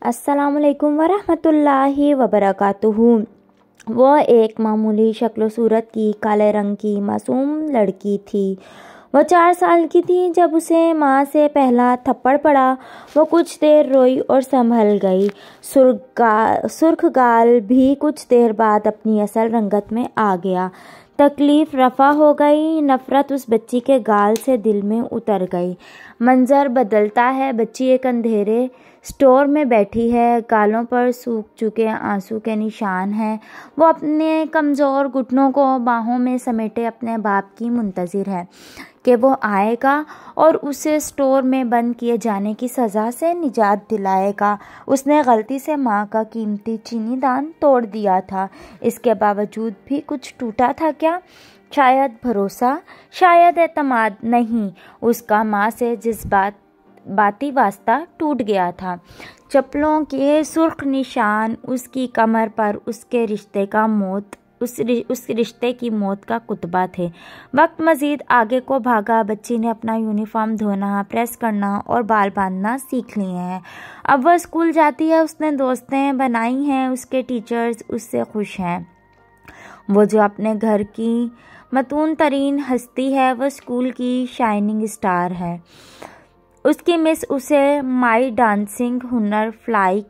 अस्सलामुअलैकुम वरहमतुल्लाहि वबरकातुहू। वो एक मामूली शक्ल सूरत की काले रंग की मासूम लड़की थी। वो 4 साल की थी जब उसे माँ से पहला थप्पड़ पड़ा। वो कुछ देर रोई और संभल गई। सुर्ख गाल भी कुछ देर बाद अपनी असल रंगत में आ गया। तकलीफ रफ़ा हो गई। नफ़रत उस बच्ची के गाल से दिल में उतर गई। मंजर बदलता है। बच्ची एक अंधेरे स्टोर में बैठी है। गालों पर सूख चुके आंसू के निशान हैं। वो अपने कमज़ोर घुटनों को बाहों में समेटे अपने बाप की मुंतज़िर है कि वो आएगा और उसे स्टोर में बंद किए जाने की सज़ा से निजात दिलाएगा। उसने गलती से माँ का कीमती चीनी दान तोड़ दिया था। इसके बावजूद भी कुछ टूटा था क्या? शायद भरोसा, शायद एतमाद। नहीं, उसका माँ से बाती वास्ता टूट गया था। चप्पलों के सुर्ख निशान उसकी कमर पर उसके रिश्ते की मौत का कुतबा थे। वक्त मजीद आगे को भागा। बच्ची ने अपना यूनिफॉर्म धोना, प्रेस करना और बाल बांधना सीख लिए हैं। अब वह स्कूल जाती है। उसने दोस्तें बनाई हैं। उसके टीचर्स उससे खुश हैं। वो जो अपने घर की मतून तरीन हस्ती है, वह स्कूल की शाइनिंग स्टार है। उसकी मिस उसे माई डांसिंग बटरफ्लाई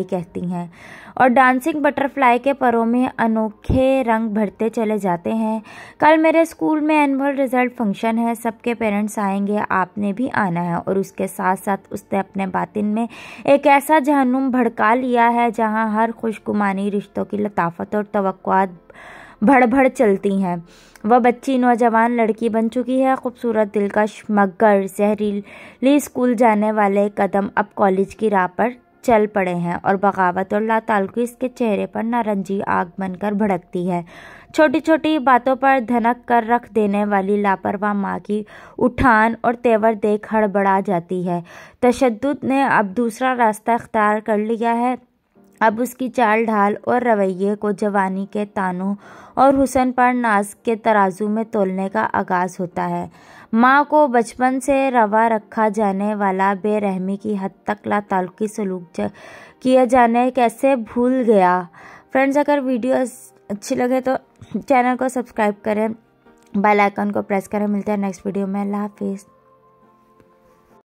कहती हैं और डांसिंग बटरफ्लाई के परों में अनोखे रंग भरते चले जाते हैं। कल मेरे स्कूल में एनुअल रिजल्ट फंक्शन है। सबके पेरेंट्स आएंगे, आपने भी आना है। और उसके साथ साथ उसने अपने बातिन में एक ऐसा जहन्नुम भड़का लिया है जहां हर खुशगुमानी रिश्तों की लताफत और तवक्कुआत भड़ चलती हैं। वह बच्ची नौजवान लड़की बन चुकी है। खूबसूरत, दिलकश, मगर, जहरीली स्कूल जाने वाले कदम अब कॉलेज की राह पर चल पड़े हैं और बगावत और लाताल्लुकी इसके चेहरे पर नारंगी आग बनकर भड़कती है। छोटी छोटी बातों पर धनक कर रख देने वाली लापरवाह माँ की उठान और तेवर देख हड़बड़ा जाती है। तशद्दुद ने अब दूसरा रास्ता अख्तियार कर लिया है। अब उसकी चाल ढाल और रवैये को जवानी के तानों और हुस्न पर नाज के तराजू में तोलने का आगाज़ होता है। माँ को बचपन से रवा रखा जाने वाला बेरहमी की हद तक लाताल्लुकी सलूक किया जाने कैसे भूल गया। फ्रेंड्स, अगर वीडियो अच्छी लगे तो चैनल को सब्सक्राइब करें, बेल आइकन को प्रेस करें। मिलते हैं नेक्स्ट वीडियो में। अल्लाह हाफिज़।